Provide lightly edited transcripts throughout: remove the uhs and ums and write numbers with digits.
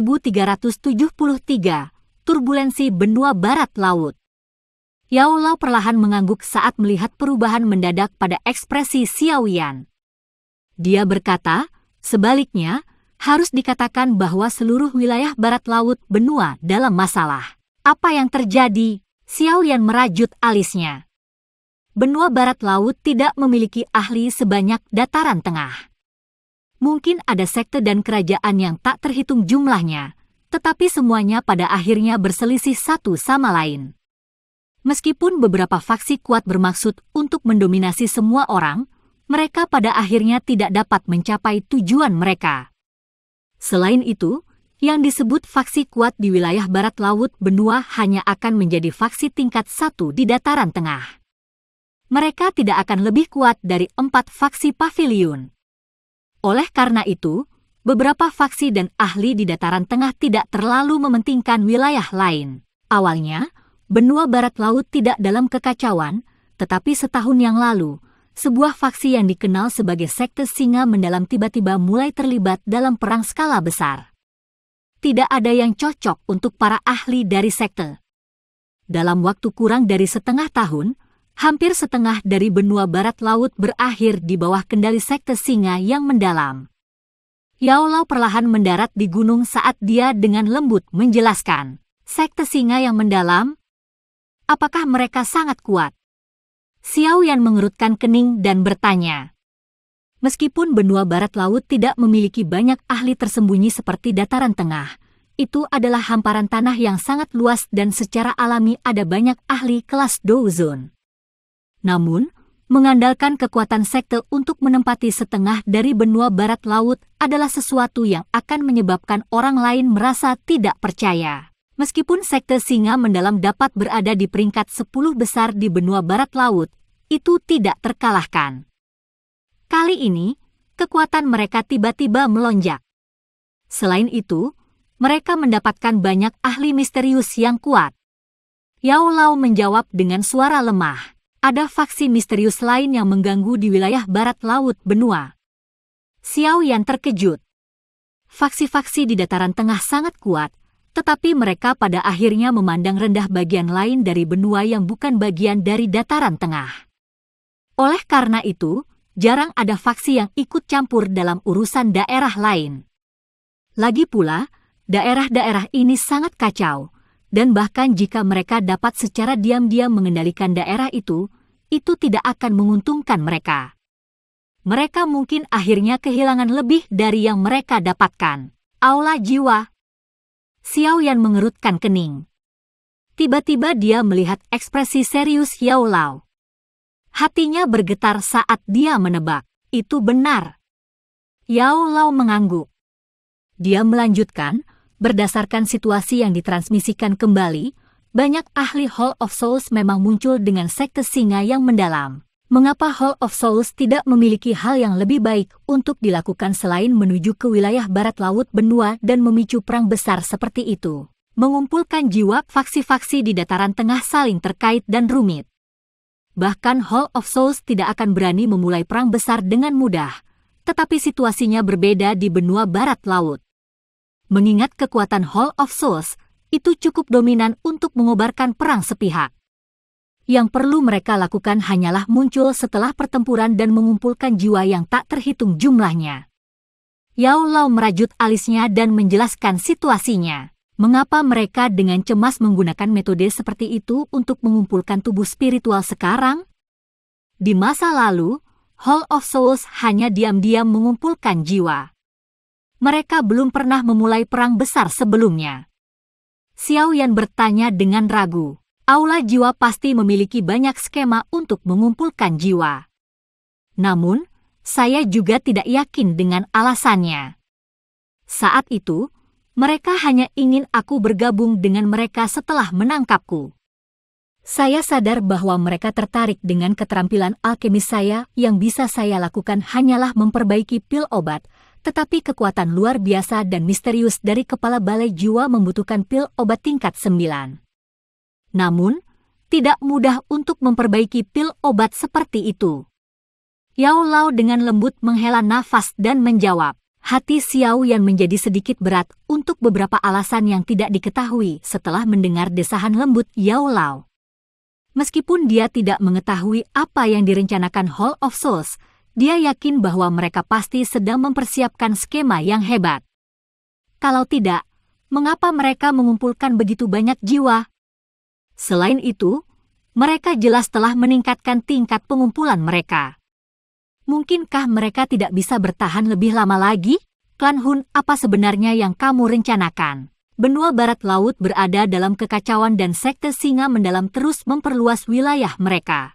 1373, turbulensi benua barat laut. Yao Lao perlahan mengangguk saat melihat perubahan mendadak pada ekspresi Xiao Yan. Dia berkata, sebaliknya, harus dikatakan bahwa seluruh wilayah barat laut benua dalam masalah. Apa yang terjadi? Xiao Yan merajut alisnya. Benua barat laut tidak memiliki ahli sebanyak dataran tengah. Mungkin ada sekte dan kerajaan yang tak terhitung jumlahnya, tetapi semuanya pada akhirnya berselisih satu sama lain. Meskipun beberapa faksi kuat bermaksud untuk mendominasi semua orang, mereka pada akhirnya tidak dapat mencapai tujuan mereka. Selain itu, yang disebut faksi kuat di wilayah barat laut benua hanya akan menjadi faksi tingkat 1 di dataran tengah. Mereka tidak akan lebih kuat dari 4 faksi pavilion. Oleh karena itu, beberapa faksi dan ahli di dataran tengah tidak terlalu mementingkan wilayah lain. Awalnya, benua barat laut tidak dalam kekacauan, tetapi setahun yang lalu, sebuah faksi yang dikenal sebagai sekte singa mendalam tiba-tiba mulai terlibat dalam perang skala besar. Tidak ada yang cocok untuk para ahli dari sekte. Dalam waktu kurang dari setengah tahun, hampir setengah dari benua barat laut berakhir di bawah kendali sekte singa yang mendalam. Yao Lao perlahan mendarat di gunung saat dia dengan lembut menjelaskan, sekte singa yang mendalam? Apakah mereka sangat kuat? Xiao Yan mengerutkan kening dan bertanya. Meskipun benua barat laut tidak memiliki banyak ahli tersembunyi seperti dataran tengah, itu adalah hamparan tanah yang sangat luas dan secara alami ada banyak ahli kelas Douzon. Namun, mengandalkan kekuatan sekte untuk menempati setengah dari benua barat laut adalah sesuatu yang akan menyebabkan orang lain merasa tidak percaya. Meskipun sekte singa mendalam dapat berada di peringkat 10 besar di benua barat laut, itu tidak terkalahkan. Kali ini, kekuatan mereka tiba-tiba melonjak. Selain itu, mereka mendapatkan banyak ahli misterius yang kuat. Yao Lao menjawab dengan suara lemah. Ada faksi misterius lain yang mengganggu di wilayah barat laut benua. Xiao Yan terkejut. Faksi-faksi di dataran tengah sangat kuat, tetapi mereka pada akhirnya memandang rendah bagian lain dari benua yang bukan bagian dari dataran tengah. Oleh karena itu, jarang ada faksi yang ikut campur dalam urusan daerah lain. Lagi pula, daerah-daerah ini sangat kacau, dan bahkan jika mereka dapat secara diam-diam mengendalikan daerah itu tidak akan menguntungkan mereka. Mereka mungkin akhirnya kehilangan lebih dari yang mereka dapatkan. Aula jiwa. Xiao Yan mengerutkan kening. Tiba-tiba dia melihat ekspresi serius Yao Lao. Hatinya bergetar saat dia menebak. Itu benar. Yao Lao mengangguk. Dia melanjutkan, berdasarkan situasi yang ditransmisikan kembali, banyak ahli Hall of Souls memang muncul dengan sekte singa yang mendalam. Mengapa Hall of Souls tidak memiliki hal yang lebih baik untuk dilakukan selain menuju ke wilayah barat laut benua dan memicu perang besar seperti itu? Mengumpulkan jiwa faksi-faksi di dataran tengah saling terkait dan rumit. Bahkan Hall of Souls tidak akan berani memulai perang besar dengan mudah, tetapi situasinya berbeda di benua barat laut. Mengingat kekuatan Hall of Souls, itu cukup dominan untuk mengobarkan perang sepihak. Yang perlu mereka lakukan hanyalah muncul setelah pertempuran dan mengumpulkan jiwa yang tak terhitung jumlahnya. Yao Lao merajut alisnya dan menjelaskan situasinya. Mengapa mereka dengan cemas menggunakan metode seperti itu untuk mengumpulkan tubuh spiritual sekarang? Di masa lalu, Hall of Souls hanya diam-diam mengumpulkan jiwa. Mereka belum pernah memulai perang besar sebelumnya. Xiao Yan bertanya dengan ragu. Aula jiwa pasti memiliki banyak skema untuk mengumpulkan jiwa. Namun, saya juga tidak yakin dengan alasannya. Saat itu, mereka hanya ingin aku bergabung dengan mereka setelah menangkapku. Saya sadar bahwa mereka tertarik dengan keterampilan alkemis saya. Yang bisa saya lakukan hanyalah memperbaiki pil obat, tetapi kekuatan luar biasa dan misterius dari kepala balai jiwa membutuhkan pil obat tingkat 9. Namun, tidak mudah untuk memperbaiki pil obat seperti itu. Yao Lao dengan lembut menghela nafas dan menjawab, Hati Xiao Yan menjadi sedikit berat untuk beberapa alasan yang tidak diketahui setelah mendengar desahan lembut Yao Lao. Meskipun dia tidak mengetahui apa yang direncanakan Hall of Souls, dia yakin bahwa mereka pasti sedang mempersiapkan skema yang hebat. Kalau tidak, mengapa mereka mengumpulkan begitu banyak jiwa? Selain itu, mereka jelas telah meningkatkan tingkat pengumpulan mereka. Mungkinkah mereka tidak bisa bertahan lebih lama lagi? Klan Hun, apa sebenarnya yang kamu rencanakan? Benua Barat Laut berada dalam kekacauan dan sekte singa mendalam terus memperluas wilayah mereka.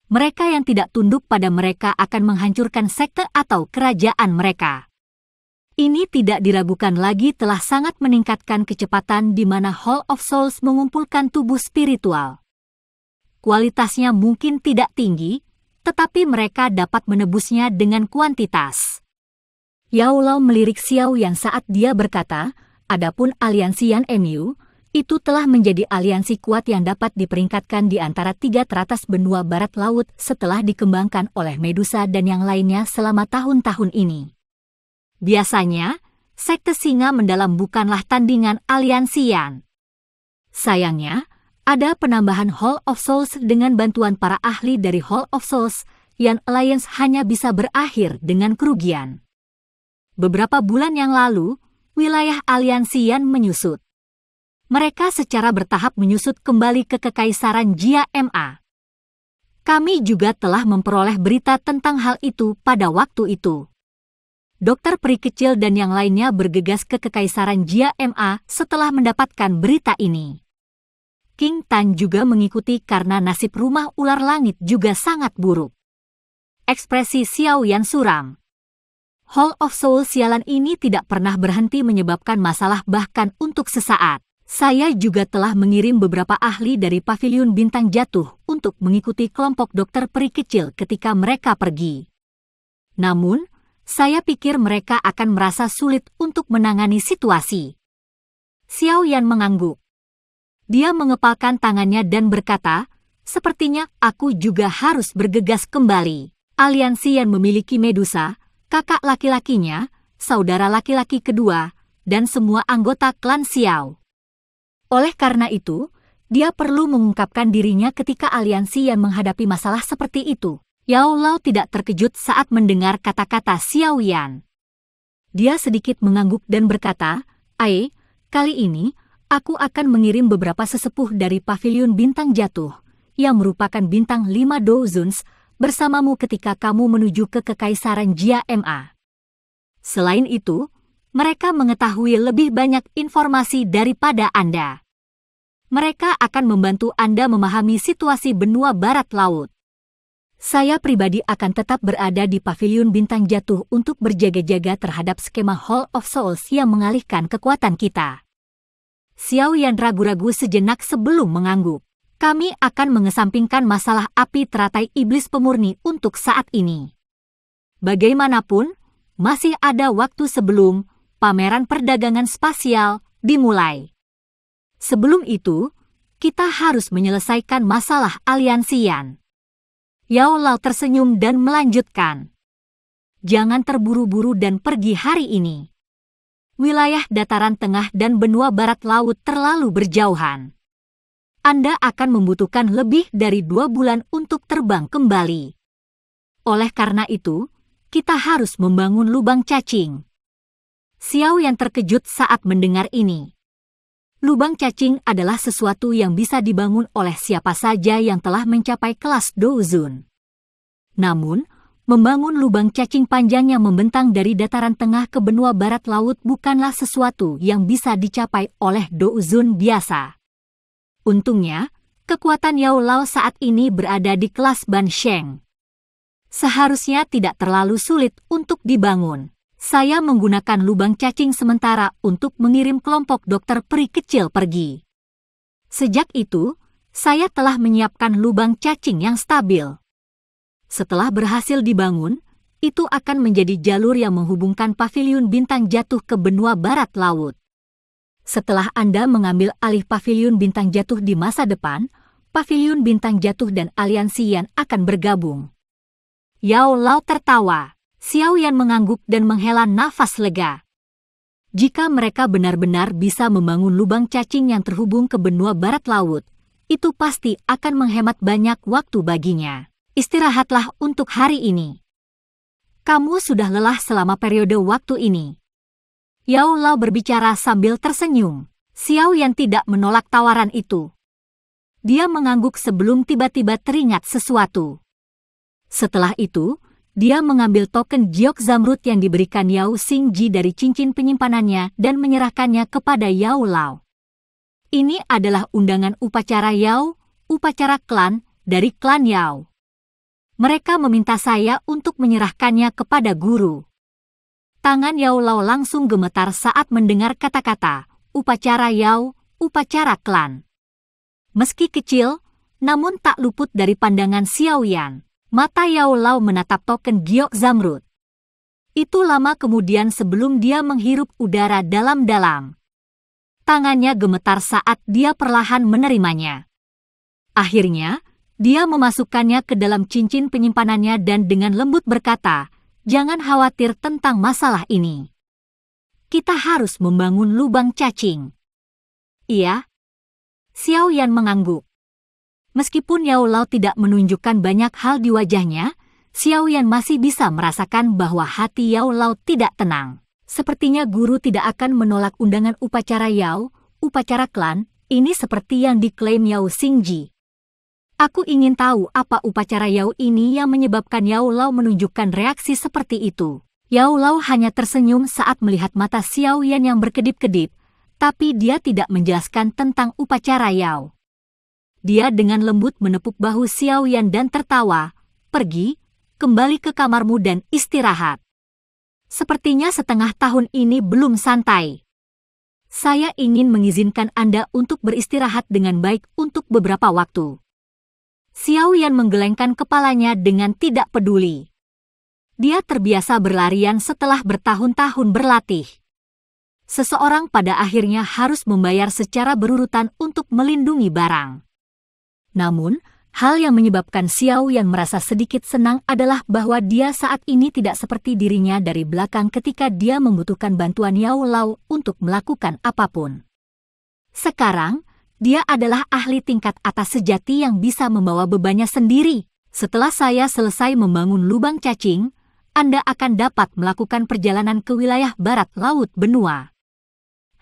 Mereka yang tidak tunduk pada mereka akan menghancurkan sekte atau kerajaan mereka. Ini tidak diragukan lagi telah sangat meningkatkan kecepatan di mana Hall of Souls mengumpulkan tubuh spiritual. Kualitasnya mungkin tidak tinggi, tetapi mereka dapat menebusnya dengan kuantitas. Yao Lao melirik Xiao Yan saat dia berkata, adapun aliansi Yan MU, itu telah menjadi aliansi kuat yang dapat diperingkatkan di antara tiga teratas benua barat laut setelah dikembangkan oleh Medusa dan yang lainnya selama tahun-tahun ini. Biasanya, sekte singa mendalam bukanlah tandingan aliansi Yan. Sayangnya, ada penambahan Hall of Souls dengan bantuan para ahli dari Hall of Souls, Yan Alliance hanya bisa berakhir dengan kerugian. Beberapa bulan yang lalu, wilayah aliansi Yan menyusut. Mereka secara bertahap menyusut kembali ke Kekaisaran Jia Ma. Kami juga telah memperoleh berita tentang hal itu pada waktu itu. Dokter peri kecil dan yang lainnya bergegas ke Kekaisaran Jia Ma setelah mendapatkan berita ini. King Tan juga mengikuti karena nasib rumah ular langit juga sangat buruk. Ekspresi Xiao Yan suram. Hall of Soul sialan ini tidak pernah berhenti menyebabkan masalah bahkan untuk sesaat. Saya juga telah mengirim beberapa ahli dari Paviliun Bintang Jatuh untuk mengikuti kelompok dokter peri kecil ketika mereka pergi. Namun, saya pikir mereka akan merasa sulit untuk menangani situasi. Xiao Yan mengangguk. Dia mengepalkan tangannya dan berkata, sepertinya aku juga harus bergegas kembali. Aliansi yang memiliki Medusa, kakak laki-lakinya, saudara laki-laki kedua, dan semua anggota klan Xiao. Oleh karena itu, dia perlu mengungkapkan dirinya ketika aliansi yang menghadapi masalah seperti itu. Yao Lao tidak terkejut saat mendengar kata-kata Xiao Yan. Dia sedikit mengangguk dan berkata, kali ini, aku akan mengirim beberapa sesepuh dari Paviliun Bintang Jatuh, yang merupakan bintang 5 Douzuns, bersamamu ketika kamu menuju ke Kekaisaran Jia Ma. Selain itu, mereka mengetahui lebih banyak informasi daripada Anda. Mereka akan membantu Anda memahami situasi benua barat laut. Saya pribadi akan tetap berada di Paviliun Bintang Jatuh untuk berjaga-jaga terhadap skema Hall of Souls yang mengalihkan kekuatan kita. Xiao Yan ragu-ragu sejenak sebelum mengangguk. Kami akan mengesampingkan masalah api teratai iblis pemurni untuk saat ini. Bagaimanapun, masih ada waktu sebelum pameran perdagangan spasial dimulai. Sebelum itu, kita harus menyelesaikan masalah aliansi Yan. Yao Lao tersenyum dan melanjutkan. Jangan terburu-buru dan pergi hari ini. Wilayah dataran tengah dan benua barat laut terlalu berjauhan. Anda akan membutuhkan lebih dari 2 bulan untuk terbang kembali. Oleh karena itu, kita harus membangun lubang cacing. Xiao yang terkejut saat mendengar ini. Lubang cacing adalah sesuatu yang bisa dibangun oleh siapa saja yang telah mencapai kelas Douzun. Namun, membangun lubang cacing panjang yang membentang dari dataran tengah ke benua barat laut bukanlah sesuatu yang bisa dicapai oleh Douzun biasa. Untungnya, kekuatan Yao Lao saat ini berada di kelas Ban Sheng. Seharusnya tidak terlalu sulit untuk dibangun. Saya menggunakan lubang cacing sementara untuk mengirim kelompok dokter peri kecil pergi. Sejak itu, saya telah menyiapkan lubang cacing yang stabil. Setelah berhasil dibangun, itu akan menjadi jalur yang menghubungkan Paviliun Bintang Jatuh ke benua barat laut. Setelah Anda mengambil alih Paviliun Bintang Jatuh di masa depan, Paviliun Bintang Jatuh dan aliansi Yan akan bergabung. Yao Lao tertawa. Xiao Yan mengangguk dan menghela nafas lega. Jika mereka benar-benar bisa membangun lubang cacing yang terhubung ke benua barat laut, itu pasti akan menghemat banyak waktu baginya. Istirahatlah untuk hari ini. Kamu sudah lelah selama periode waktu ini. Yao Lao berbicara sambil tersenyum. Xiao Yan tidak menolak tawaran itu. Dia mengangguk sebelum tiba-tiba teringat sesuatu. Setelah itu, dia mengambil token giok zamrud yang diberikan Yao Xingji dari cincin penyimpanannya dan menyerahkannya kepada Yao Lao. Ini adalah undangan upacara Yao, upacara klan, dari klan Yao. Mereka meminta saya untuk menyerahkannya kepada guru. Tangan Yao Lao langsung gemetar saat mendengar kata-kata, upacara Yao, upacara klan. Meski kecil, namun tak luput dari pandangan Xiao Yan. Mata Yao Lao menatap token giok zamrud. Itu lama kemudian sebelum dia menghirup udara dalam-dalam. Tangannya gemetar saat dia perlahan menerimanya. Akhirnya, dia memasukkannya ke dalam cincin penyimpanannya dan dengan lembut berkata, "Jangan khawatir tentang masalah ini. Kita harus membangun lubang cacing." Iya. Xiao Yan mengangguk. Meskipun Yao Lao tidak menunjukkan banyak hal di wajahnya, Xiao Yan masih bisa merasakan bahwa hati Yao Lao tidak tenang. Sepertinya guru tidak akan menolak undangan upacara Yao, upacara klan, ini seperti yang diklaim Yao Xingji. Aku ingin tahu apa upacara Yao ini yang menyebabkan Yao Lao menunjukkan reaksi seperti itu. Yao Lao hanya tersenyum saat melihat mata Xiao Yan yang berkedip-kedip, tapi dia tidak menjelaskan tentang upacara Yao. Dia dengan lembut menepuk bahu Xiao Yan dan tertawa, "Pergi, kembali ke kamarmu dan istirahat. Sepertinya setengah tahun ini belum santai. Saya ingin mengizinkan Anda untuk beristirahat dengan baik untuk beberapa waktu." Xiao Yan menggelengkan kepalanya dengan tidak peduli. Dia terbiasa berlarian setelah bertahun-tahun berlatih. Seseorang pada akhirnya harus membayar secara berurutan untuk melindungi barang. Namun, hal yang menyebabkan Xiao Yan merasa sedikit senang adalah bahwa dia saat ini tidak seperti dirinya dari belakang ketika dia membutuhkan bantuan Yao Lao untuk melakukan apapun. Sekarang, dia adalah ahli tingkat atas sejati yang bisa membawa bebannya sendiri. Setelah saya selesai membangun lubang cacing, Anda akan dapat melakukan perjalanan ke wilayah barat laut benua.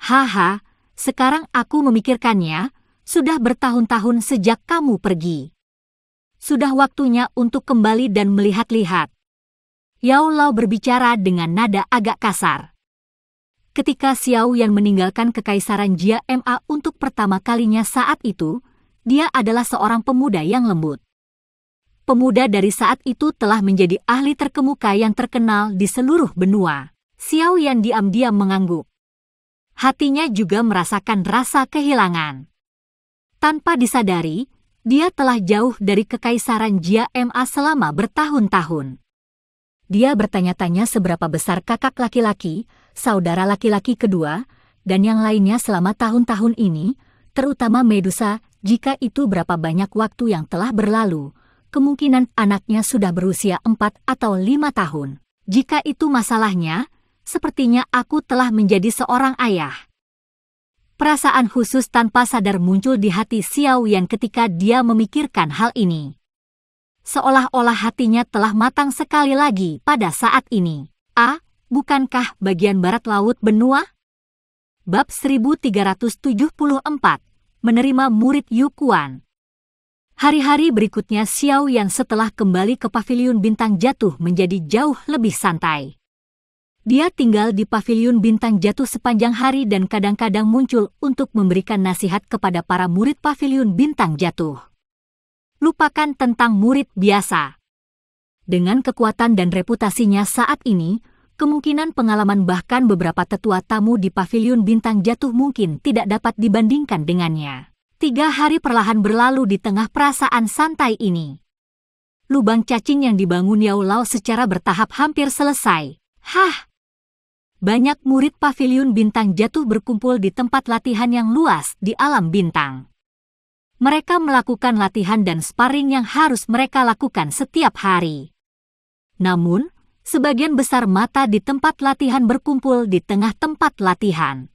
Haha, sekarang aku memikirkannya, sudah bertahun-tahun sejak kamu pergi. Sudah waktunya untuk kembali dan melihat-lihat. Yao Lao berbicara dengan nada agak kasar. Ketika Xiao Yan meninggalkan kekaisaran Jia Ma untuk pertama kalinya saat itu, dia adalah seorang pemuda yang lembut. Pemuda dari saat itu telah menjadi ahli terkemuka yang terkenal di seluruh benua. Xiao Yan diam-diam mengangguk. Hatinya juga merasakan rasa kehilangan. Tanpa disadari, dia telah jauh dari kekaisaran Jia Ma selama bertahun-tahun. Dia bertanya-tanya seberapa besar kakak laki-laki, saudara laki-laki kedua, dan yang lainnya selama tahun-tahun ini, terutama Medusa, jika itu berapa banyak waktu yang telah berlalu, kemungkinan anaknya sudah berusia 4 atau 5 tahun. Jika itu masalahnya, sepertinya aku telah menjadi seorang ayah. Perasaan khusus tanpa sadar muncul di hati Xiao Yan ketika dia memikirkan hal ini. Seolah-olah hatinya telah matang sekali lagi pada saat ini. Bukankah bagian barat laut benua? Bab 1374, menerima murid Yu Kuan. Hari-hari berikutnya Xiao Yan setelah kembali ke paviliun bintang jatuh menjadi jauh lebih santai. Dia tinggal di paviliun bintang jatuh sepanjang hari dan kadang-kadang muncul untuk memberikan nasihat kepada para murid paviliun bintang jatuh. Lupakan tentang murid biasa. Dengan kekuatan dan reputasinya saat ini, kemungkinan pengalaman bahkan beberapa tetua tamu di paviliun bintang jatuh mungkin tidak dapat dibandingkan dengannya. 3 hari perlahan berlalu di tengah perasaan santai ini. Lubang cacing yang dibangun Yao Lao secara bertahap hampir selesai. Banyak murid paviliun bintang jatuh berkumpul di tempat latihan yang luas di alam bintang. Mereka melakukan latihan dan sparring yang harus mereka lakukan setiap hari. Namun, Sebagian besar mata di tempat latihan berkumpul di tengah tempat latihan.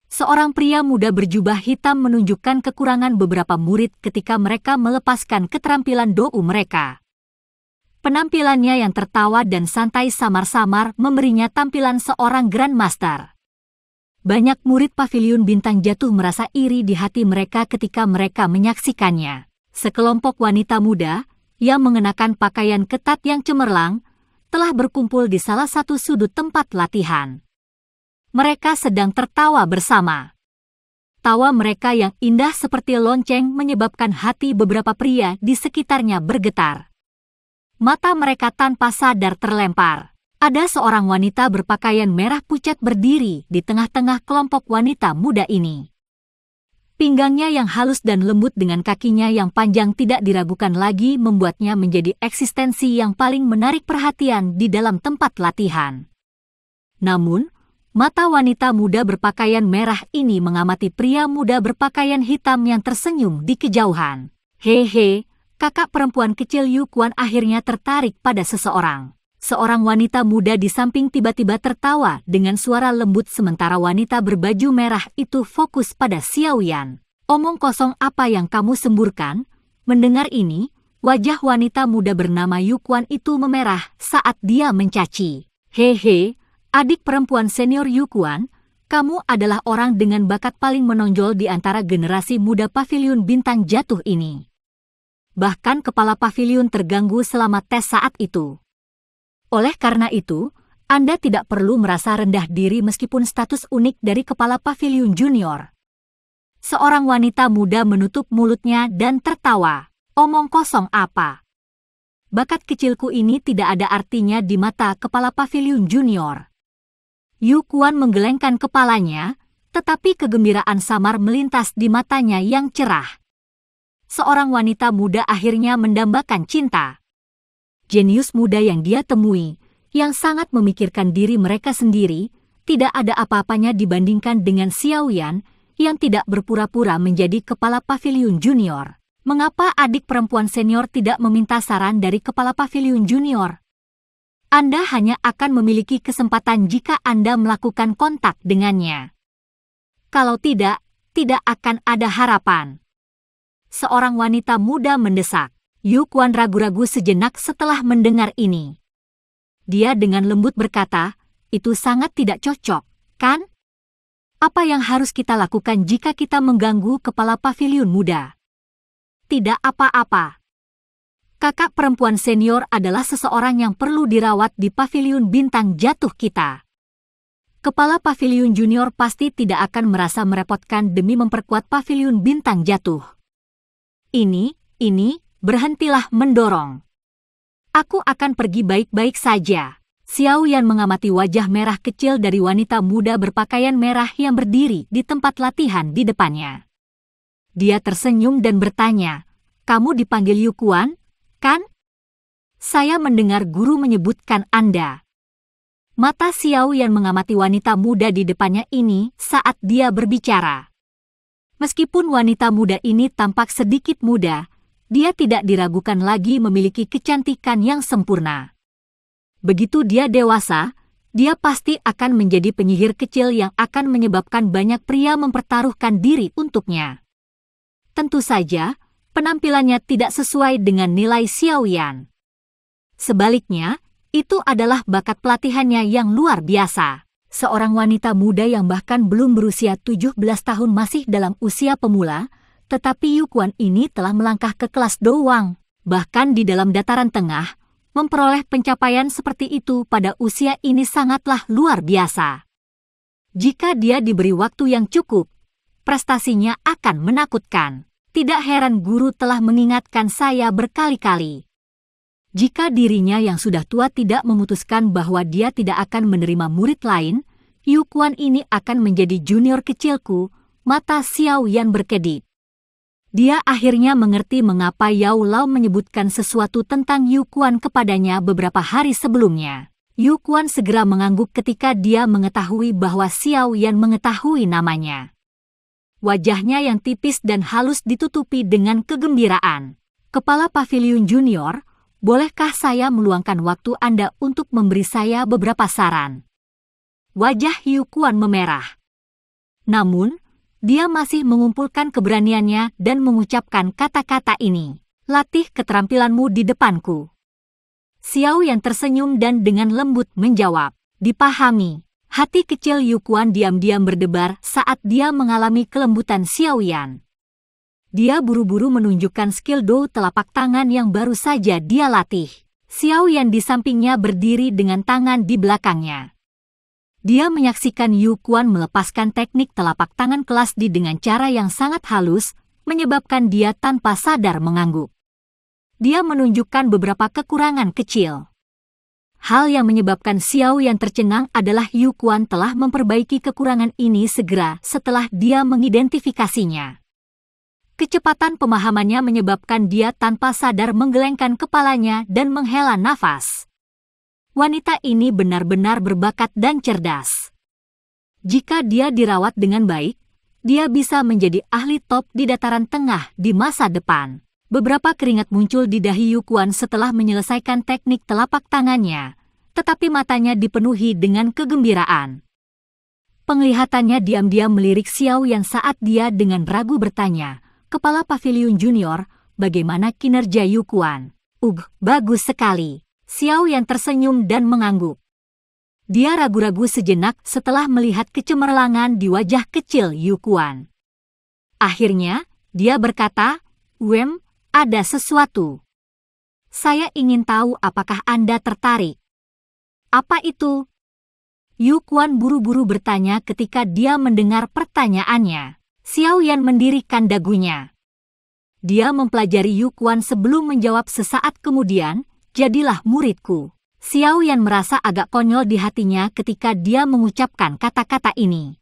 Seorang pria muda berjubah hitam menunjukkan kekurangan beberapa murid ketika mereka melepaskan keterampilan dou mereka. Penampilannya yang tertawa dan santai samar-samar memberinya tampilan seorang Grandmaster. Banyak murid Paviliun Bintang Jatuh merasa iri di hati mereka ketika mereka menyaksikannya. Sekelompok wanita muda yang mengenakan pakaian ketat yang cemerlang telah berkumpul di salah satu sudut tempat latihan. Mereka sedang tertawa bersama. Tawa mereka yang indah seperti lonceng menyebabkan hati beberapa pria di sekitarnya bergetar. Mata mereka tanpa sadar terlempar. Ada seorang wanita berpakaian merah pucat berdiri di tengah-tengah kelompok wanita muda ini. Pinggangnya yang halus dan lembut dengan kakinya yang panjang tidak diragukan lagi membuatnya menjadi eksistensi yang paling menarik perhatian di dalam tempat latihan. Namun, mata wanita muda berpakaian merah ini mengamati pria muda berpakaian hitam yang tersenyum di kejauhan. Hehe, kakak perempuan kecil Yu Quan akhirnya tertarik pada seseorang. Seorang wanita muda di samping tiba-tiba tertawa dengan suara lembut sementara wanita berbaju merah itu fokus pada Xiaoyan. Omong kosong apa yang kamu semburkan? Mendengar ini, wajah wanita muda bernama Yu Quan itu memerah saat dia mencaci. Hehe, adik perempuan senior Yu Quan, kamu adalah orang dengan bakat paling menonjol di antara generasi muda Paviliun Bintang Jatuh ini. Bahkan kepala paviliun terganggu selama tes saat itu. Oleh karena itu, Anda tidak perlu merasa rendah diri meskipun status unik dari kepala paviliun junior. Seorang wanita muda menutup mulutnya dan tertawa. Omong kosong apa? Bakat kecilku ini tidak ada artinya di mata kepala paviliun junior. Yu Quan menggelengkan kepalanya, tetapi kegembiraan samar melintas di matanya yang cerah. Seorang wanita muda akhirnya mendambakan cinta. Jenius muda yang dia temui, yang sangat memikirkan diri mereka sendiri, tidak ada apa-apanya dibandingkan dengan Xiaoyan yang tidak berpura-pura menjadi kepala paviliun junior. Mengapa adik perempuan senior tidak meminta saran dari kepala paviliun junior? Anda hanya akan memiliki kesempatan jika Anda melakukan kontak dengannya. Kalau tidak, tidak akan ada harapan. Seorang wanita muda mendesak. Yu Quan ragu-ragu sejenak setelah mendengar ini. Dia dengan lembut berkata, itu sangat tidak cocok, kan? Apa yang harus kita lakukan jika kita mengganggu kepala paviliun muda? Tidak apa-apa. Kakak perempuan senior adalah seseorang yang perlu dirawat di Paviliun Bintang Jatuh kita. Kepala Paviliun Junior pasti tidak akan merasa merepotkan demi memperkuat Paviliun Bintang Jatuh. Berhentilah mendorong. Aku akan pergi baik-baik saja. Xiaoyan mengamati wajah merah kecil dari wanita muda berpakaian merah yang berdiri di tempat latihan di depannya. Dia tersenyum dan bertanya, kamu dipanggil Yu Quan, kan? Saya mendengar guru menyebutkan Anda. Mata Xiaoyan mengamati wanita muda di depannya ini saat dia berbicara. Meskipun wanita muda ini tampak sedikit muda, dia tidak diragukan lagi memiliki kecantikan yang sempurna. Begitu dia dewasa, dia pasti akan menjadi penyihir kecil yang akan menyebabkan banyak pria mempertaruhkan diri untuknya. Tentu saja, penampilannya tidak sesuai dengan nilai Xiaoyan. Sebaliknya, itu adalah bakat pelatihannya yang luar biasa. Seorang wanita muda yang bahkan belum berusia 17 tahun masih dalam usia pemula, tetapi Yu Quan ini telah melangkah ke kelas Douang. Bahkan di dalam dataran tengah, memperoleh pencapaian seperti itu pada usia ini sangatlah luar biasa. Jika dia diberi waktu yang cukup, prestasinya akan menakutkan. Tidak heran guru telah mengingatkan saya berkali-kali. Jika dirinya yang sudah tua tidak memutuskan bahwa dia tidak akan menerima murid lain, Yu Quan ini akan menjadi junior kecilku, mata Xiaoyan berkedip. Dia akhirnya mengerti mengapa Yao Lao menyebutkan sesuatu tentang Yu Quan kepadanya beberapa hari sebelumnya. Yu Quan segera mengangguk ketika dia mengetahui bahwa Xiaoyan mengetahui namanya. Wajahnya yang tipis dan halus ditutupi dengan kegembiraan. Kepala Paviliun Junior, bolehkah saya meluangkan waktu Anda untuk memberi saya beberapa saran? Wajah Yu Quan memerah. Namun, dia masih mengumpulkan keberaniannya dan mengucapkan kata-kata ini. Latih keterampilanmu di depanku. Xiao Yan tersenyum dan dengan lembut menjawab. Dipahami. Hati kecil Yu Quan diam-diam berdebar saat dia mengalami kelembutan Xiao Yan. Dia buru-buru menunjukkan skill do telapak tangan yang baru saja dia latih. Xiao Yan di sampingnya berdiri dengan tangan di belakangnya. Dia menyaksikan Yu Quan melepaskan teknik telapak tangan kelas D dengan cara yang sangat halus, menyebabkan dia tanpa sadar mengangguk. Dia menunjukkan beberapa kekurangan kecil. Hal yang menyebabkan Xiao Yan tercengang adalah Yu Quan telah memperbaiki kekurangan ini segera setelah dia mengidentifikasinya. Kecepatan pemahamannya menyebabkan dia tanpa sadar menggelengkan kepalanya dan menghela nafas. Wanita ini benar-benar berbakat dan cerdas. Jika dia dirawat dengan baik, dia bisa menjadi ahli top di dataran tengah di masa depan. Beberapa keringat muncul di dahi Yu Quan setelah menyelesaikan teknik telapak tangannya, tetapi matanya dipenuhi dengan kegembiraan. Penglihatannya diam-diam melirik Xiao Yan saat dia dengan ragu bertanya, Kepala Pavilion Junior, bagaimana kinerja Yu Quan? Bagus sekali. Xiao Yan tersenyum dan mengangguk. Dia ragu-ragu sejenak setelah melihat kecemerlangan di wajah kecil Yu Quan. Akhirnya, dia berkata, ada sesuatu. Saya ingin tahu apakah Anda tertarik. Apa itu? Yu Quan buru-buru bertanya ketika dia mendengar pertanyaannya. Xiao Yan mendirikan dagunya. Dia mempelajari Yu Quan sebelum menjawab sesaat kemudian, jadilah muridku. Xiao Yan merasa agak konyol di hatinya ketika dia mengucapkan kata-kata ini.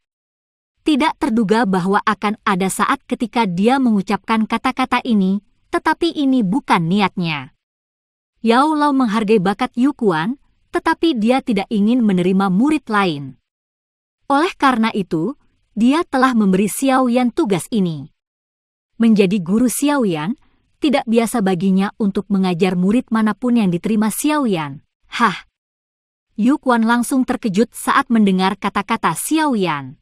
Tidak terduga bahwa akan ada saat ketika dia mengucapkan kata-kata ini, tetapi ini bukan niatnya. Yao Lao menghargai bakat Yu Quan, tetapi dia tidak ingin menerima murid lain. Oleh karena itu, dia telah memberi Xiao Yan tugas ini. Menjadi guru Xiao Yan, tidak biasa baginya untuk mengajar murid manapun yang diterima Xiao Yan. Yu Quan langsung terkejut saat mendengar kata-kata Xiao Yan.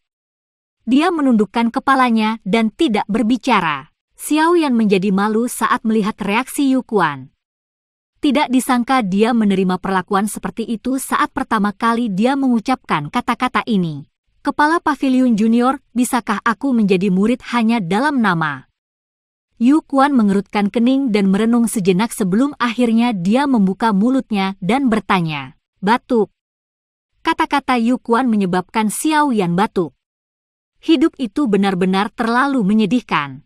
Dia menundukkan kepalanya dan tidak berbicara. Xiao Yan menjadi malu saat melihat reaksi Yu Quan. Tidak disangka dia menerima perlakuan seperti itu saat pertama kali dia mengucapkan kata-kata ini. Kepala Pavilion Junior, bisakah aku menjadi murid hanya dalam nama? Yu Quan mengerutkan kening dan merenung sejenak sebelum akhirnya dia membuka mulutnya dan bertanya, batuk. Kata-kata Yu Quan menyebabkan Xiao Yan batuk. Hidup itu benar-benar terlalu menyedihkan.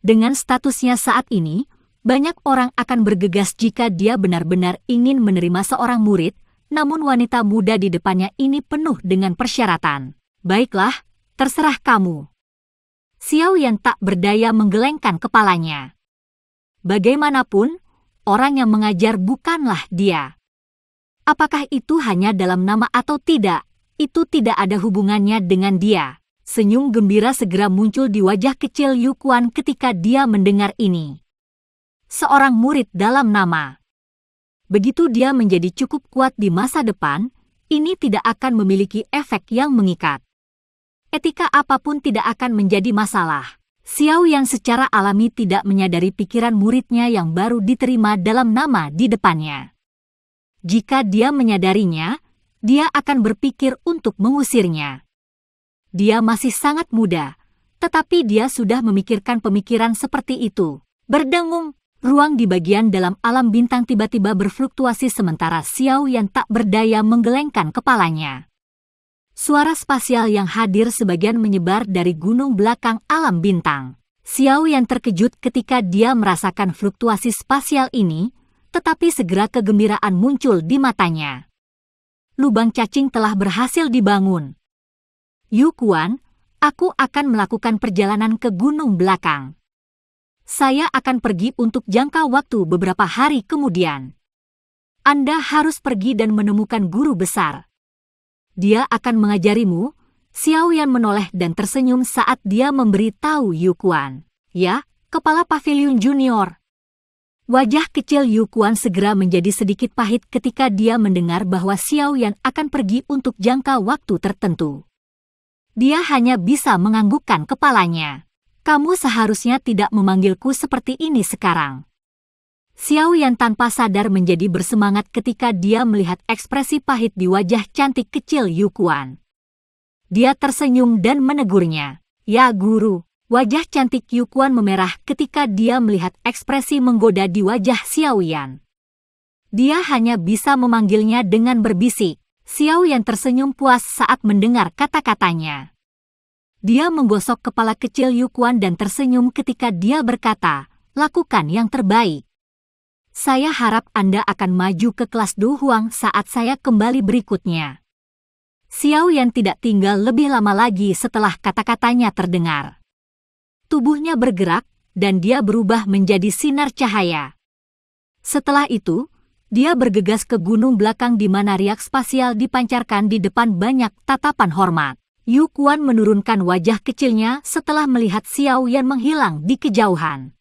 Dengan statusnya saat ini, banyak orang akan bergegas jika dia benar-benar ingin menerima seorang murid, namun wanita muda di depannya ini penuh dengan persyaratan. Baiklah, terserah kamu. Xiao Yan tak berdaya menggelengkan kepalanya. Bagaimanapun, orang yang mengajar bukanlah dia. Apakah itu hanya dalam nama atau tidak, itu tidak ada hubungannya dengan dia. Senyum gembira segera muncul di wajah kecil Yu Quan ketika dia mendengar ini. Seorang murid dalam nama. Begitu dia menjadi cukup kuat di masa depan, ini tidak akan memiliki efek yang mengikat. Etika apapun tidak akan menjadi masalah. Xiao Yan secara alami tidak menyadari pikiran muridnya yang baru diterima dalam nama di depannya. Jika dia menyadarinya, dia akan berpikir untuk mengusirnya. Dia masih sangat muda, tetapi dia sudah memikirkan pemikiran seperti itu. Berdengung, ruang di bagian dalam alam bintang tiba-tiba berfluktuasi sementara Xiao Yan tak berdaya menggelengkan kepalanya. Suara spasial yang hadir sebagian menyebar dari gunung belakang alam bintang. Xiao Yan terkejut ketika dia merasakan fluktuasi spasial ini, tetapi segera kegembiraan muncul di matanya. Lubang cacing telah berhasil dibangun. Yu Quan, aku akan melakukan perjalanan ke gunung belakang. Saya akan pergi untuk jangka waktu beberapa hari kemudian. Anda harus pergi dan menemukan guru besar. Dia akan mengajarimu. Xiao Yan menoleh dan tersenyum saat dia memberi tahu Yu Quan. Ya, Kepala Pavilion Junior. Wajah kecil Yu Quan segera menjadi sedikit pahit ketika dia mendengar bahwa Xiao Yan akan pergi untuk jangka waktu tertentu. Dia hanya bisa menganggukkan kepalanya. Kamu seharusnya tidak memanggilku seperti ini sekarang. Xiao Yan tanpa sadar menjadi bersemangat ketika dia melihat ekspresi pahit di wajah cantik kecil Yu Quan. Dia tersenyum dan menegurnya. Ya guru. Wajah cantik Yu Quan memerah ketika dia melihat ekspresi menggoda di wajah Xiao Yan. Dia hanya bisa memanggilnya dengan berbisik. Xiao Yan tersenyum puas saat mendengar kata-katanya. Dia menggosok kepala kecil Yu Quan dan tersenyum ketika dia berkata, lakukan yang terbaik. Saya harap Anda akan maju ke kelas Du Huang saat saya kembali berikutnya. Xiao Yan tidak tinggal lebih lama lagi setelah kata-katanya terdengar. Tubuhnya bergerak, dan dia berubah menjadi sinar cahaya. Setelah itu, dia bergegas ke gunung belakang di mana riak spasial dipancarkan di depan banyak tatapan hormat. Yu Quan menurunkan wajah kecilnya setelah melihat Xiao Yan menghilang di kejauhan.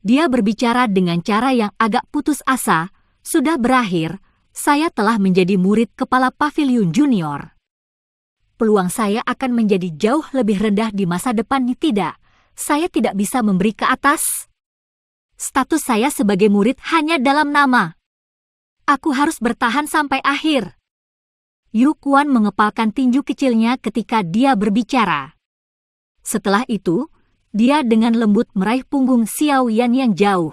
Dia berbicara dengan cara yang agak putus asa, sudah berakhir, saya telah menjadi murid kepala Pavilion Junior. Peluang saya akan menjadi jauh lebih rendah di masa depan tidak. Saya tidak bisa memberi ke atas. Status saya sebagai murid hanya dalam nama. Aku harus bertahan sampai akhir. Yu Quan mengepalkan tinju kecilnya ketika dia berbicara. Setelah itu, dia dengan lembut meraih punggung Xiao Yan yang jauh.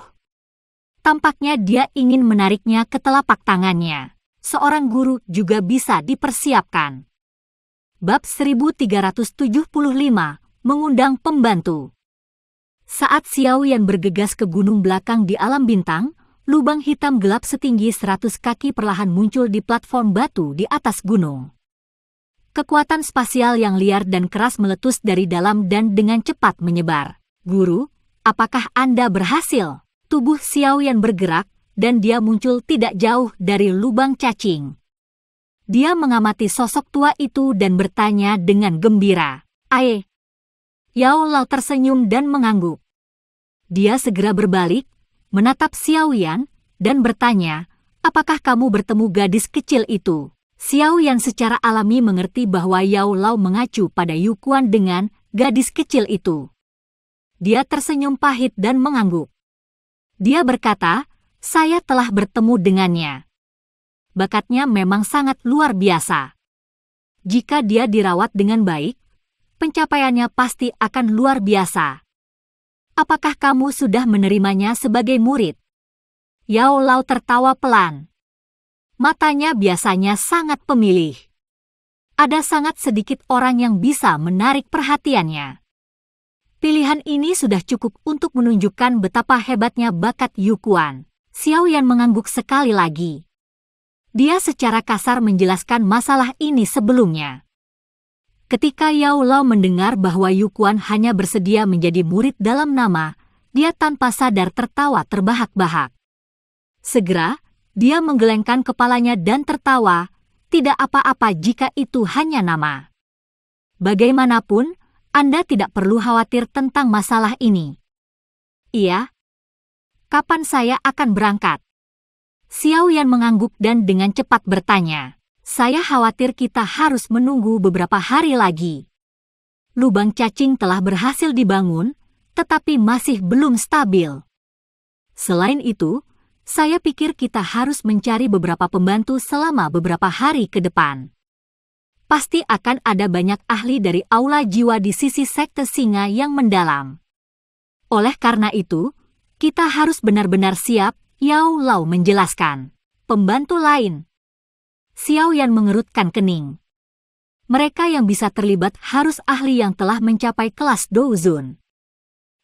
Tampaknya dia ingin menariknya ke telapak tangannya. Seorang guru juga bisa dipersiapkan. Bab 1375, mengundang pembantu. Saat Xiao Yan bergegas ke gunung belakang di alam bintang, lubang hitam gelap setinggi 100 kaki perlahan muncul di platform batu di atas gunung. Kekuatan spasial yang liar dan keras meletus dari dalam dan dengan cepat menyebar. Guru, apakah Anda berhasil? Tubuh Xiao Yan bergerak, dan dia muncul tidak jauh dari lubang cacing. Dia mengamati sosok tua itu dan bertanya dengan gembira. Aye. Yao Lao tersenyum dan mengangguk. Dia segera berbalik, menatap Xiao Yan, dan bertanya, apakah kamu bertemu gadis kecil itu? Xiao Yan secara alami mengerti bahwa Yao Lao mengacu pada Yu Quan dengan gadis kecil itu. Dia tersenyum pahit dan mengangguk. Dia berkata, saya telah bertemu dengannya. Bakatnya memang sangat luar biasa. Jika dia dirawat dengan baik, pencapaiannya pasti akan luar biasa. Apakah kamu sudah menerimanya sebagai murid? Yao Lao tertawa pelan. Matanya biasanya sangat pemilih. Ada sangat sedikit orang yang bisa menarik perhatiannya. Pilihan ini sudah cukup untuk menunjukkan betapa hebatnya bakat Yu Quan. Xiao Yan mengangguk sekali lagi. Dia secara kasar menjelaskan masalah ini sebelumnya. Ketika Yao Lao mendengar bahwa Yu Quan hanya bersedia menjadi murid dalam nama, dia tanpa sadar tertawa terbahak-bahak. Segera, dia menggelengkan kepalanya dan tertawa, tidak apa-apa jika itu hanya nama. Bagaimanapun, Anda tidak perlu khawatir tentang masalah ini. Iya? Kapan saya akan berangkat? Xiao Yan mengangguk dan dengan cepat bertanya. Saya khawatir kita harus menunggu beberapa hari lagi. Lubang cacing telah berhasil dibangun, tetapi masih belum stabil. Selain itu, saya pikir kita harus mencari beberapa pembantu selama beberapa hari ke depan. Pasti akan ada banyak ahli dari aula jiwa di sisi sekte singa yang mendalam. Oleh karena itu, kita harus benar-benar siap, Yao Lao menjelaskan. Pembantu lain. Xiao Yan mengerutkan kening. Mereka yang bisa terlibat harus ahli yang telah mencapai kelas Douzun.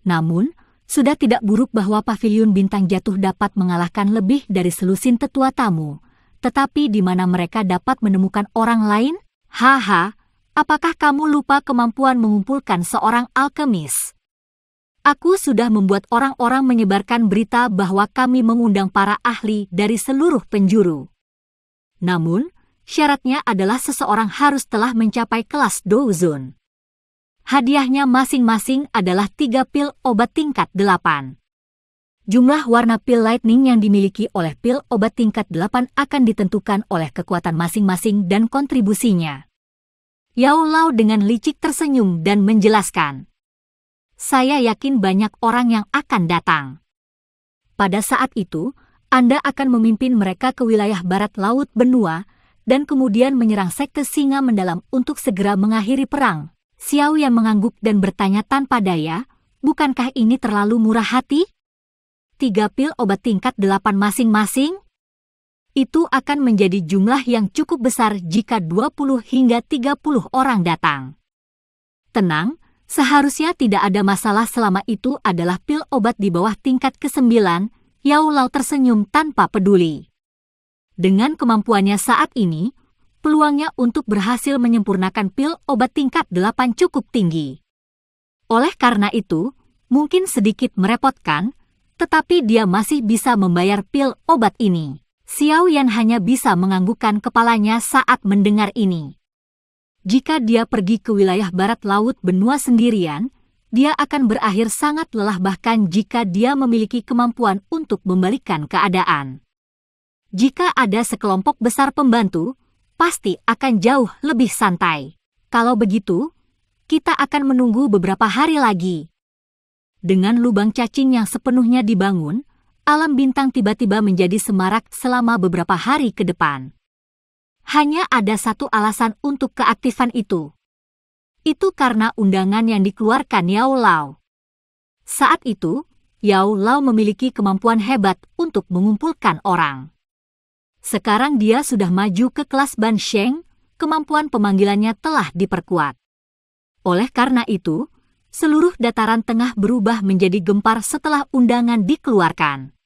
Namun, sudah tidak buruk bahwa Pavilion Bintang Jatuh dapat mengalahkan lebih dari selusin tetua tamu. Tetapi di mana mereka dapat menemukan orang lain? Haha, apakah kamu lupa kemampuan mengumpulkan seorang alkemis? Aku sudah membuat orang-orang menyebarkan berita bahwa kami mengundang para ahli dari seluruh penjuru. Namun, syaratnya adalah seseorang harus telah mencapai kelas Douzun. Hadiahnya masing-masing adalah 3 pil obat tingkat 8. Jumlah warna pil lightning yang dimiliki oleh pil obat tingkat 8 akan ditentukan oleh kekuatan masing-masing dan kontribusinya. Yao Lao dengan licik tersenyum dan menjelaskan. Saya yakin banyak orang yang akan datang. Pada saat itu, Anda akan memimpin mereka ke wilayah barat laut benua, dan kemudian menyerang sekte singa mendalam untuk segera mengakhiri perang. Xiao Yan mengangguk dan bertanya tanpa daya, bukankah ini terlalu murah hati? 3 pil obat tingkat 8 masing-masing? Itu akan menjadi jumlah yang cukup besar jika 20 hingga 30 orang datang. Tenang, seharusnya tidak ada masalah selama itu adalah pil obat di bawah tingkat ke-9, Yao Lao tersenyum tanpa peduli. Dengan kemampuannya saat ini, peluangnya untuk berhasil menyempurnakan pil obat tingkat 8 cukup tinggi. Oleh karena itu, mungkin sedikit merepotkan, tetapi dia masih bisa membayar pil obat ini. Xiao Yan hanya bisa menganggukkan kepalanya saat mendengar ini. Jika dia pergi ke wilayah barat laut benua sendirian, dia akan berakhir sangat lelah bahkan jika dia memiliki kemampuan untuk membalikkan keadaan. Jika ada sekelompok besar pembantu, pasti akan jauh lebih santai. Kalau begitu, kita akan menunggu beberapa hari lagi. Dengan lubang cacing yang sepenuhnya dibangun, alam bintang tiba-tiba menjadi semarak selama beberapa hari ke depan. Hanya ada satu alasan untuk keaktifan itu. Itu karena undangan yang dikeluarkan Yao Lao. Saat itu, Yao Lao memiliki kemampuan hebat untuk mengumpulkan orang. Sekarang dia sudah maju ke kelas Ban Sheng, kemampuan pemanggilannya telah diperkuat. Oleh karena itu, seluruh dataran tengah berubah menjadi gempar setelah undangan dikeluarkan.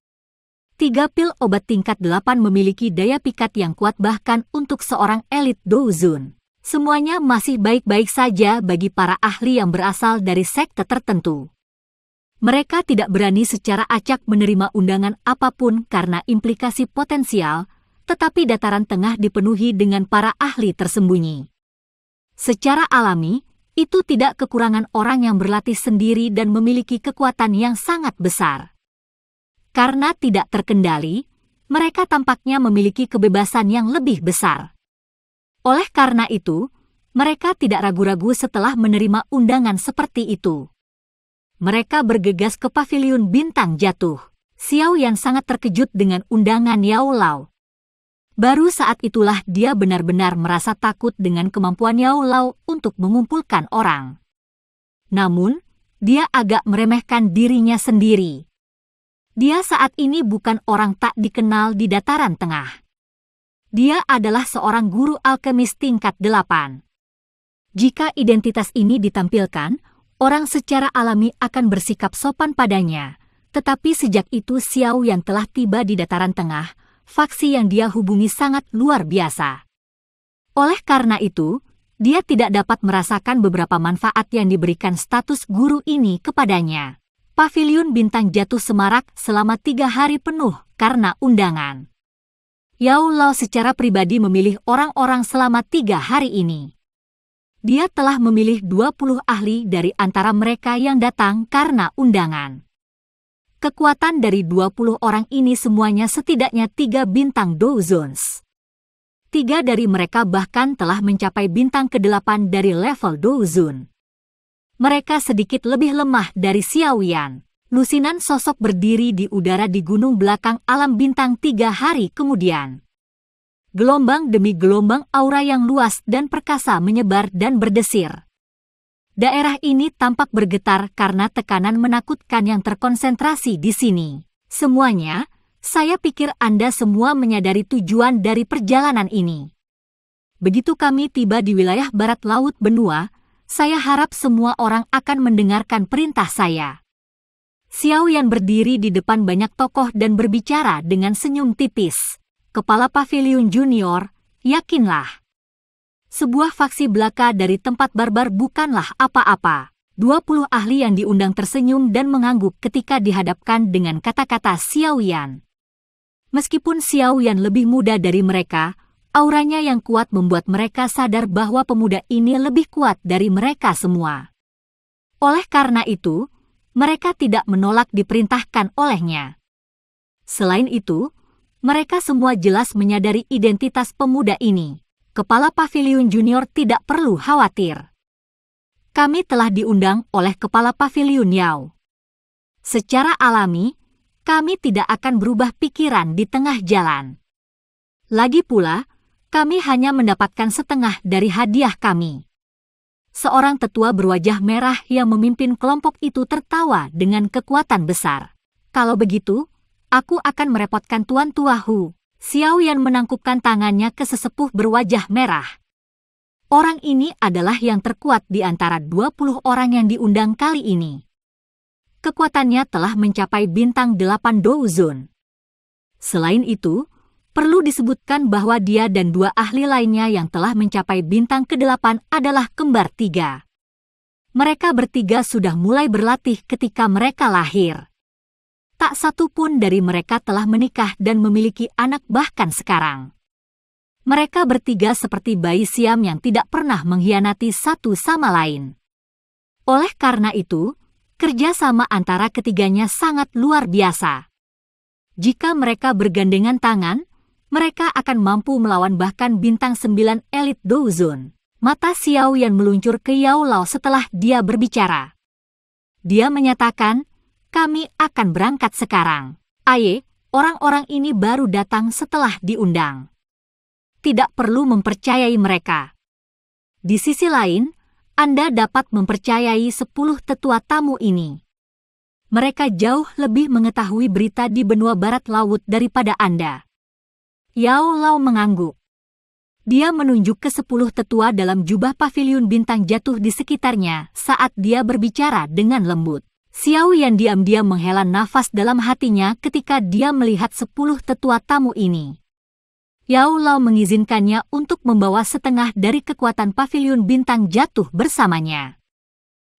3 pil obat tingkat 8 memiliki daya pikat yang kuat bahkan untuk seorang elit Douzun. Semuanya masih baik-baik saja bagi para ahli yang berasal dari sekte tertentu. Mereka tidak berani secara acak menerima undangan apapun karena implikasi potensial, tetapi dataran tengah dipenuhi dengan para ahli tersembunyi. Secara alami, itu tidak kekurangan orang yang berlatih sendiri dan memiliki kekuatan yang sangat besar. Karena tidak terkendali, mereka tampaknya memiliki kebebasan yang lebih besar. Oleh karena itu, mereka tidak ragu-ragu setelah menerima undangan seperti itu. Mereka bergegas ke paviliun bintang jatuh. Xiao Yan sangat terkejut dengan undangan Yao Lao. Baru saat itulah dia benar-benar merasa takut dengan kemampuan Yao Lao untuk mengumpulkan orang. Namun, dia agak meremehkan dirinya sendiri. Dia saat ini bukan orang tak dikenal di dataran tengah. Dia adalah seorang guru alkemis tingkat 8. Jika identitas ini ditampilkan, orang secara alami akan bersikap sopan padanya. Tetapi sejak itu Xiao Yan telah tiba di dataran tengah, faksi yang dia hubungi sangat luar biasa. Oleh karena itu, dia tidak dapat merasakan beberapa manfaat yang diberikan status guru ini kepadanya. Paviliun bintang jatuh semarak selama 3 hari penuh karena undangan. Yao Lao secara pribadi memilih orang-orang selama 3 hari ini. Dia telah memilih 20 ahli dari antara mereka yang datang karena undangan. Kekuatan dari 20 orang ini semuanya setidaknya 3 bintang Douzons. 3 dari mereka bahkan telah mencapai bintang ke-8 dari level Douzun. Mereka sedikit lebih lemah dari Xiao Yan. Lusinan sosok berdiri di udara di gunung belakang alam bintang 3 hari kemudian. Gelombang demi gelombang aura yang luas dan perkasa menyebar dan berdesir. Daerah ini tampak bergetar karena tekanan menakutkan yang terkonsentrasi di sini. Semuanya, saya pikir Anda semua menyadari tujuan dari perjalanan ini. Begitu kami tiba di wilayah barat laut benua, saya harap semua orang akan mendengarkan perintah saya. Xiao Yan berdiri di depan banyak tokoh dan berbicara dengan senyum tipis. Kepala Paviliun Junior, yakinlah. Sebuah faksi belaka dari tempat barbar bukanlah apa-apa. 20 ahli yang diundang tersenyum dan mengangguk ketika dihadapkan dengan kata-kata Xiao Yan. Meskipun Xiao Yan lebih muda dari mereka, auranya yang kuat membuat mereka sadar bahwa pemuda ini lebih kuat dari mereka semua. Oleh karena itu, mereka tidak menolak diperintahkan olehnya. Selain itu, mereka semua jelas menyadari identitas pemuda ini. Kepala Paviliun Junior tidak perlu khawatir. Kami telah diundang oleh Kepala Paviliun Yao. Secara alami, kami tidak akan berubah pikiran di tengah jalan. Lagi pula, kami hanya mendapatkan setengah dari hadiah kami. Seorang tetua berwajah merah yang memimpin kelompok itu tertawa dengan kekuatan besar. Kalau begitu, aku akan merepotkan Tuan Tua Hu. Xiao Yan menangkupkan tangannya ke sesepuh berwajah merah. Orang ini adalah yang terkuat di antara 20 orang yang diundang kali ini. Kekuatannya telah mencapai bintang 8 Douzun. Selain itu, perlu disebutkan bahwa dia dan 2 ahli lainnya yang telah mencapai bintang ke-8 adalah kembar 3. Mereka bertiga sudah mulai berlatih ketika mereka lahir. Tak satu pun dari mereka telah menikah dan memiliki anak bahkan sekarang. Mereka bertiga seperti bayi Siam yang tidak pernah mengkhianati satu sama lain. Oleh karena itu, kerjasama antara ketiganya sangat luar biasa. Jika mereka bergandengan tangan, mereka akan mampu melawan bahkan bintang 9 elit Douzun. Mata Xiao Yan meluncur ke Yao Lao setelah dia berbicara. Dia menyatakan, kami akan berangkat sekarang. Aye, orang-orang ini baru datang setelah diundang. Tidak perlu mempercayai mereka. Di sisi lain, Anda dapat mempercayai 10 tetua tamu ini. Mereka jauh lebih mengetahui berita di benua barat laut daripada Anda. Yao Lao mengangguk. Dia menunjuk ke 10 tetua dalam jubah paviliun bintang jatuh di sekitarnya saat dia berbicara dengan lembut. Xiao Yan diam-diam menghela nafas dalam hatinya ketika dia melihat 10 tetua tamu ini. Yao Lao mengizinkannya untuk membawa setengah dari kekuatan paviliun bintang jatuh bersamanya.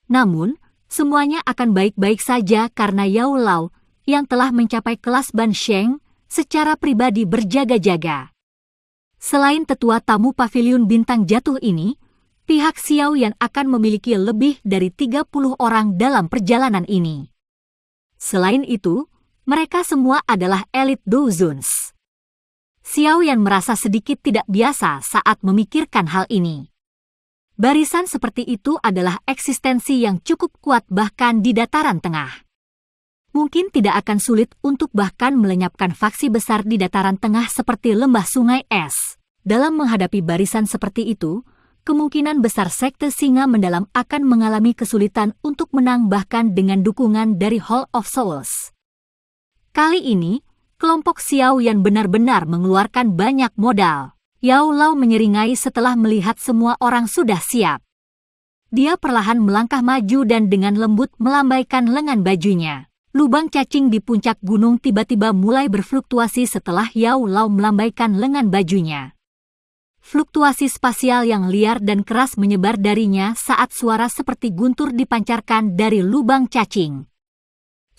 Namun, semuanya akan baik-baik saja karena Yao Lao yang telah mencapai kelas Ban Sheng secara pribadi berjaga-jaga. Selain tetua tamu paviliun bintang jatuh ini, pihak Xiao Yan akan memiliki lebih dari 30 orang dalam perjalanan ini. Selain itu, mereka semua adalah elit Douzuns. Xiao Yan merasa sedikit tidak biasa saat memikirkan hal ini. Barisan seperti itu adalah eksistensi yang cukup kuat bahkan di dataran tengah. Mungkin tidak akan sulit untuk bahkan melenyapkan faksi besar di dataran tengah seperti lembah sungai es. Dalam menghadapi barisan seperti itu, kemungkinan besar sekte singa mendalam akan mengalami kesulitan untuk menang bahkan dengan dukungan dari Hall of Souls. Kali ini, kelompok Xiao Yan benar-benar mengeluarkan banyak modal. Yao Lao menyeringai setelah melihat semua orang sudah siap. Dia perlahan melangkah maju dan dengan lembut melambaikan lengan bajunya. Lubang cacing di puncak gunung tiba-tiba mulai berfluktuasi setelah Yao Lao melambaikan lengan bajunya. Fluktuasi spasial yang liar dan keras menyebar darinya saat suara seperti guntur dipancarkan dari lubang cacing.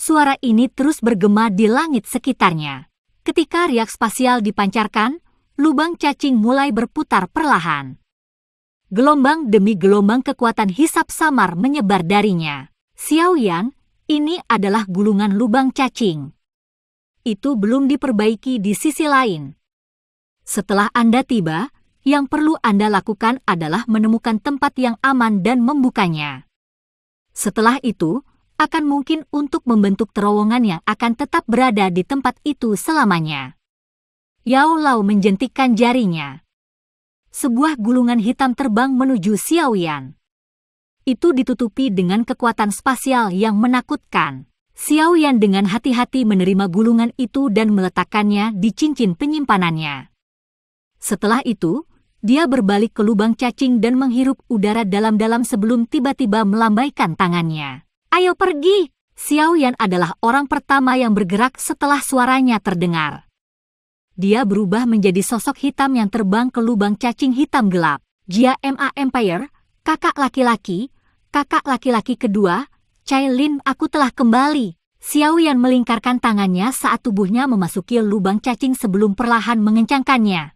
Suara ini terus bergema di langit sekitarnya. Ketika riak spasial dipancarkan, lubang cacing mulai berputar perlahan. Gelombang demi gelombang kekuatan hisap samar menyebar darinya. Xiao Yan, ini adalah gulungan lubang cacing. Itu belum diperbaiki di sisi lain. Setelah Anda tiba, yang perlu Anda lakukan adalah menemukan tempat yang aman dan membukanya. Setelah itu, akan mungkin untuk membentuk terowongan yang akan tetap berada di tempat itu selamanya. Yao Lao menjentikkan jarinya. Sebuah gulungan hitam terbang menuju Xiao Yan. Itu ditutupi dengan kekuatan spasial yang menakutkan. Xiao Yan dengan hati-hati menerima gulungan itu dan meletakkannya di cincin penyimpanannya. Setelah itu, dia berbalik ke lubang cacing dan menghirup udara dalam-dalam sebelum tiba-tiba melambaikan tangannya. Ayo pergi! Xiao Yan adalah orang pertama yang bergerak setelah suaranya terdengar. Dia berubah menjadi sosok hitam yang terbang ke lubang cacing hitam gelap. Jia Ma Empire, kakak laki-laki kedua, Cai Lin, aku telah kembali. Xiao Yan melingkarkan tangannya saat tubuhnya memasuki lubang cacing sebelum perlahan mengencangkannya.